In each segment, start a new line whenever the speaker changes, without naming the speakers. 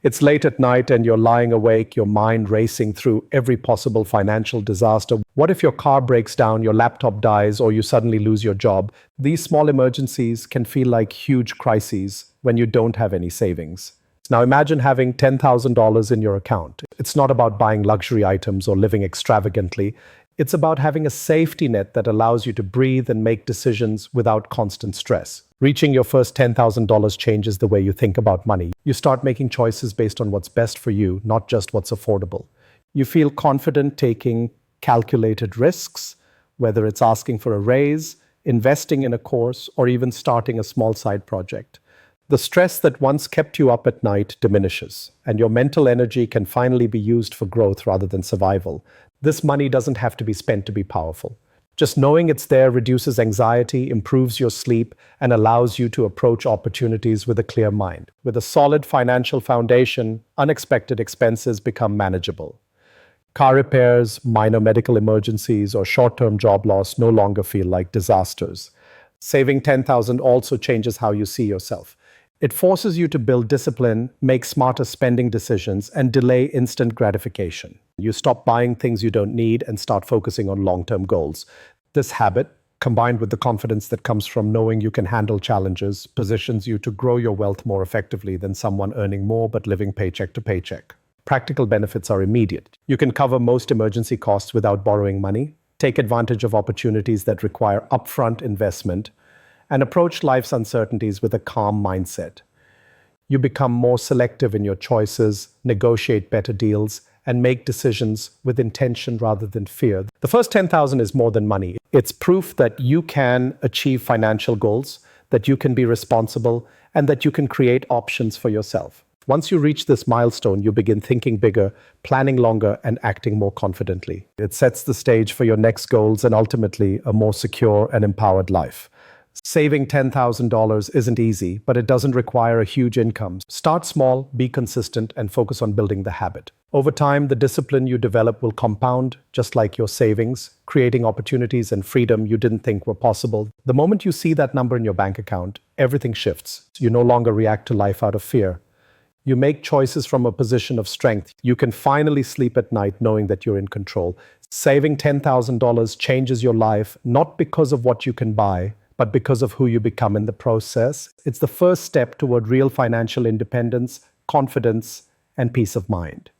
It's late at night and you're lying awake, your mind racing through every possible financial disaster. What if your car breaks down, your laptop dies, or you suddenly lose your job? These small emergencies can feel like huge crises when you don't have any savings. Now imagine having $10,000 in your account. It's not about buying luxury items or living extravagantly. It's about having a safety net that allows you to breathe and make decisions without constant stress. Reaching your first $10,000 changes the way you think about money. You start making choices based on what's best for you, not just what's affordable. You feel confident taking calculated risks, whether it's asking for a raise, investing in a course, or even starting a small side project. The stress that once kept you up at night diminishes, and your mental energy can finally be used for growth rather than survival. This money doesn't have to be spent to be powerful. Just knowing it's there reduces anxiety, improves your sleep, and allows you to approach opportunities with a clear mind. With a solid financial foundation, unexpected expenses become manageable. Car repairs, minor medical emergencies, or short-term job loss no longer feel like disasters. Saving $10,000 also changes how you see yourself. It forces you to build discipline, make smarter spending decisions, and delay instant gratification. You stop buying things you don't need and start focusing on long-term goals. This habit, combined with the confidence that comes from knowing you can handle challenges, positions you to grow your wealth more effectively than someone earning more but living paycheck to paycheck. Practical benefits are immediate. You can cover most emergency costs without borrowing money, take advantage of opportunities that require upfront investment, and approach life's uncertainties with a calm mindset. You become more selective in your choices, negotiate better deals, and make decisions with intention rather than fear. The first $10,000 is more than money. It's proof that you can achieve financial goals, that you can be responsible, and that you can create options for yourself. Once you reach this milestone, you begin thinking bigger, planning longer, and acting more confidently. It sets the stage for your next goals and ultimately a more secure and empowered life. Saving $10,000 isn't easy, but it doesn't require a huge income. Start small, be consistent, and focus on building the habit. Over time, the discipline you develop will compound, just like your savings, creating opportunities and freedom you didn't think were possible. The moment you see that number in your bank account, everything shifts. You no longer react to life out of fear. You make choices from a position of strength. You can finally sleep at night knowing that you're in control. Saving $10,000 changes your life, not because of what you can buy, but because of who you become in the process. It's the first step toward real financial independence, confidence, and peace of mind.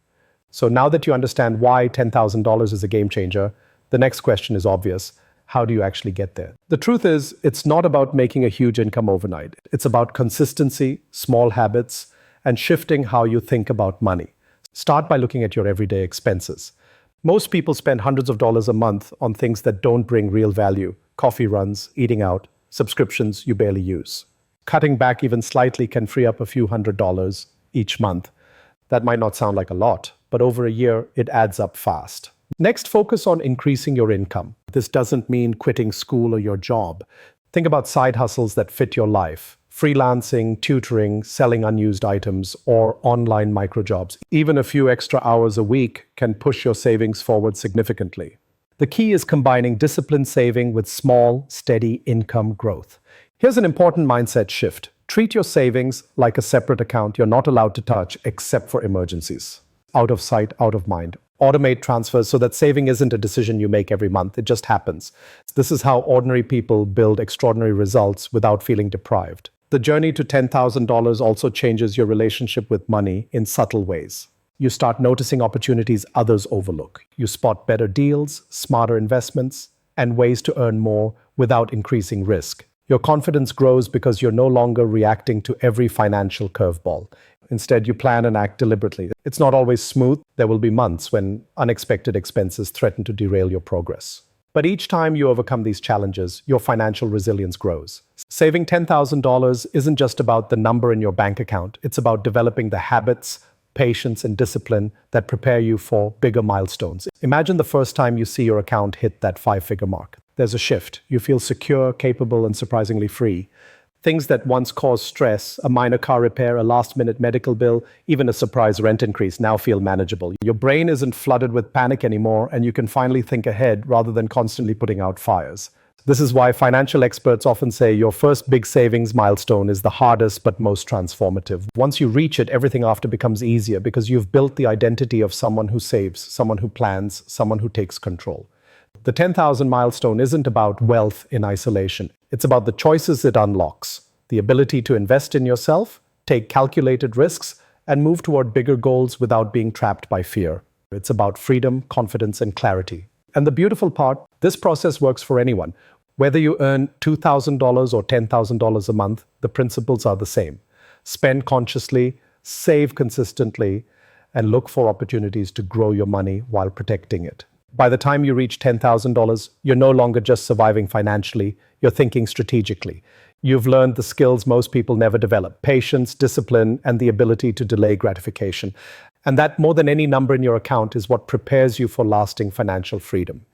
So now that you understand why $10,000 is a game changer, the next question is obvious. How do you actually get there? The truth is, it's not about making a huge income overnight. It's about consistency, small habits, and shifting how you think about money. Start by looking at your everyday expenses. Most people spend hundreds of dollars a month on things that don't bring real value. Coffee runs, eating out, subscriptions you barely use. Cutting back even slightly can free up a few $100s each month. That might not sound like a lot, but over a year, it adds up fast. Next, focus on increasing your income. This doesn't mean quitting school or your job. Think about side hustles that fit your life. Freelancing, tutoring, selling unused items, or online microjobs. Even a few extra hours a week can push your savings forward significantly. The key is combining disciplined saving with small, steady income growth. Here's an important mindset shift. Treat your savings like a separate account you're not allowed to touch except for emergencies. Out of sight, out of mind. Automate transfers so that saving isn't a decision you make every month. It just happens. This is how ordinary people build extraordinary results without feeling deprived. The journey to $10,000 also changes your relationship with money in subtle ways. You start noticing opportunities others overlook. You spot better deals, smarter investments, and ways to earn more without increasing risk. Your confidence grows because you're no longer reacting to every financial curveball. Instead, you plan and act deliberately. It's not always smooth. There will be months when unexpected expenses threaten to derail your progress. But each time you overcome these challenges, your financial resilience grows. Saving $10,000 isn't just about the number in your bank account. It's about developing the habits, patience, and discipline that prepare you for bigger milestones. Imagine the first time you see your account hit that 5-figure mark. There's a shift. You feel secure, capable, and surprisingly free. Things that once caused stress, a minor car repair, a last-minute medical bill, even a surprise rent increase, now feel manageable. Your brain isn't flooded with panic anymore, and you can finally think ahead rather than constantly putting out fires. This is why financial experts often say your first big savings milestone is the hardest but most transformative. Once you reach it, everything after becomes easier because you've built the identity of someone who saves, someone who plans, someone who takes control. The 10,000 milestone isn't about wealth in isolation. It's about the choices it unlocks, the ability to invest in yourself, take calculated risks, and move toward bigger goals without being trapped by fear. It's about freedom, confidence, and clarity. And the beautiful part, this process works for anyone. Whether you earn $2,000 or $10,000 a month, the principles are the same. Spend consciously, save consistently, and look for opportunities to grow your money while protecting it. By the time you reach $10,000, you're no longer just surviving financially, you're thinking strategically. You've learned the skills most people never develop: patience, discipline, and the ability to delay gratification. And that, more than any number in your account, is what prepares you for lasting financial freedom.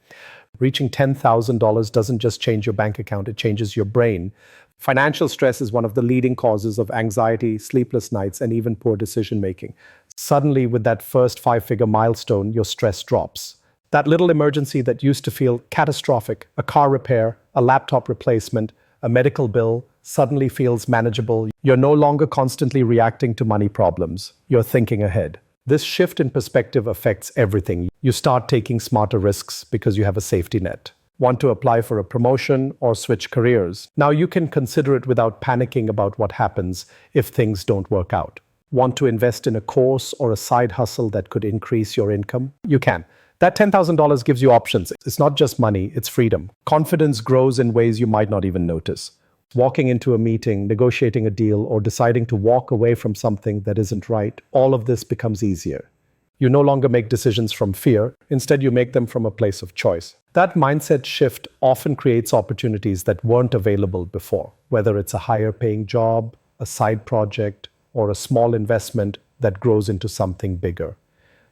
Reaching $10,000 doesn't just change your bank account, it changes your brain. Financial stress is one of the leading causes of anxiety, sleepless nights, and even poor decision making. Suddenly, with that first five-figure milestone, your stress drops. That little emergency that used to feel catastrophic, a car repair, a laptop replacement, a medical bill, suddenly feels manageable. You're no longer constantly reacting to money problems. You're thinking ahead. This shift in perspective affects everything. You start taking smarter risks because you have a safety net. Want to apply for a promotion or switch careers? Now you can consider it without panicking about what happens if things don't work out. Want to invest in a course or a side hustle that could increase your income? You can. That $10,000 gives you options. It's not just money, it's freedom. Confidence grows in ways you might not even notice. Walking into a meeting, negotiating a deal, or deciding to walk away from something that isn't right, all of this becomes easier. You no longer make decisions from fear. Instead, you make them from a place of choice. That mindset shift often creates opportunities that weren't available before, whether it's a higher paying job, a side project, or a small investment that grows into something bigger.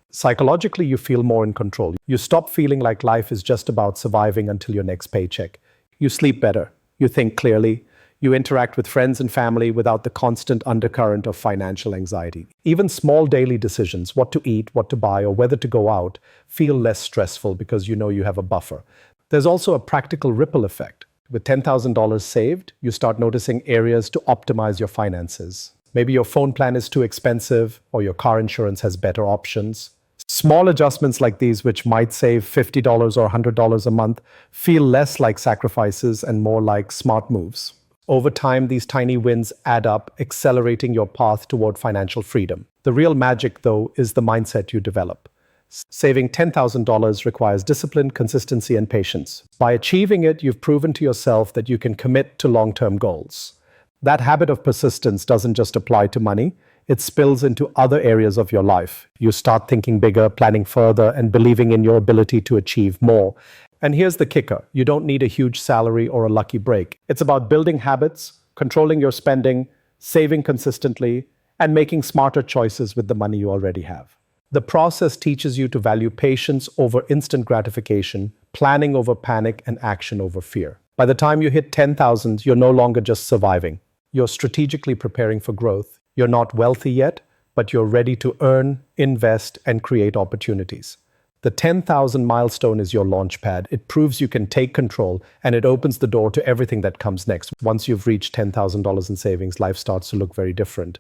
Psychologically, you feel more in control. You stop feeling like life is just about surviving until your next paycheck. You sleep better. You think clearly. You interact with friends and family without the constant undercurrent of financial anxiety. Even small daily decisions, what to eat, what to buy, or whether to go out, feel less stressful because you know you have a buffer. There's also a practical ripple effect. With $10,000 saved, you start noticing areas to optimize your finances. Maybe your phone plan is too expensive, or your car insurance has better options. Small adjustments like these, which might save $50 or $100 a month, feel less like sacrifices and more like smart moves. Over time, these tiny wins add up, accelerating your path toward financial freedom. The real magic, though, is the mindset you develop. Saving $10,000 requires discipline, consistency, and patience. By achieving it, you've proven to yourself that you can commit to long-term goals. That habit of persistence doesn't just apply to money. It spills into other areas of your life. You start thinking bigger, planning further, and believing in your ability to achieve more. And here's the kicker. You don't need a huge salary or a lucky break. It's about building habits, controlling your spending, saving consistently, and making smarter choices with the money you already have. The process teaches you to value patience over instant gratification, planning over panic, and action over fear. By the time you hit 10,000, you're no longer just surviving. You're strategically preparing for growth. You're not wealthy yet, but you're ready to earn, invest, and create opportunities. The 10,000 milestone is your launch pad. It proves you can take control, and it opens the door to everything that comes next. Once you've reached $10,000 in savings, life starts to look very different.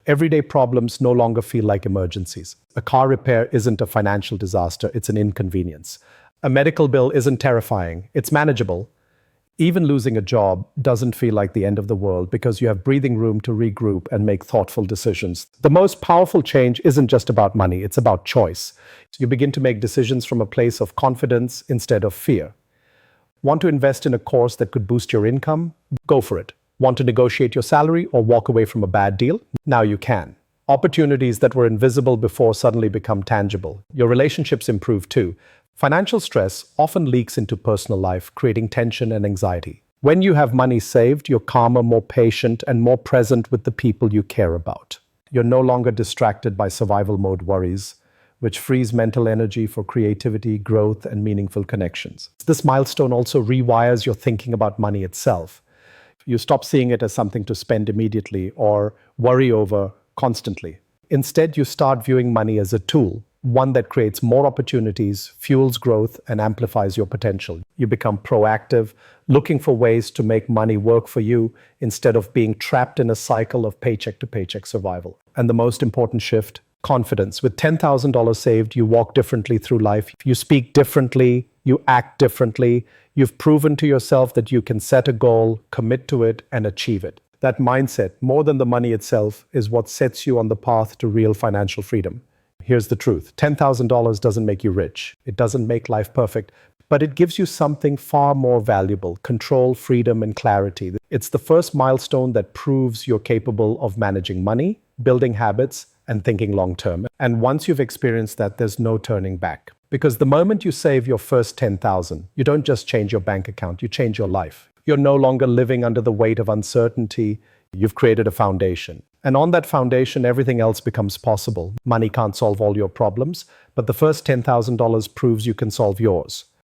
Everyday problems no longer feel like emergencies. A car repair isn't a financial disaster, it's an inconvenience. A medical bill isn't terrifying, it's manageable. Even losing a job doesn't feel like the end of the world because you have breathing room to regroup and make thoughtful decisions. The most powerful change isn't just about money, it's about choice. You begin to make decisions from a place of confidence instead of fear. Want to invest in a course that could boost your income? Go for it. Want to negotiate your salary or walk away from a bad deal? Now you can. Opportunities that were invisible before suddenly become tangible. Your relationships improve too. Financial stress often leaks into personal life, creating tension and anxiety. When you have money saved, you're calmer, more patient, and more present with the people you care about. You're no longer distracted by survival mode worries, which frees mental energy for creativity, growth, and meaningful connections. This milestone also rewires your thinking about money itself. You stop seeing it as something to spend immediately or worry over constantly. Instead, you start viewing money as a tool, one that creates more opportunities, fuels growth, and amplifies your potential. You become proactive, looking for ways to make money work for you instead of being trapped in a cycle of paycheck to paycheck survival. And the most important shift, confidence. With $10,000 saved, you walk differently through life. You speak differently, you act differently. You've proven to yourself that you can set a goal, commit to it, and achieve it. That mindset, more than the money itself, is what sets you on the path to real financial freedom. Here's the truth. $10,000 doesn't make you rich. It doesn't make life perfect, but it gives you something far more valuable: control, freedom, and clarity. It's the first milestone that proves you're capable of managing money, building habits, and thinking long term. And once you've experienced that, there's no turning back. Because the moment you save your first 10,000, you don't just change your bank account, you change your life. You're no longer living under the weight of uncertainty. You've created a foundation. And on that foundation, everything else becomes possible. Money can't solve all your problems, but the first $10,000 proves you can solve yours.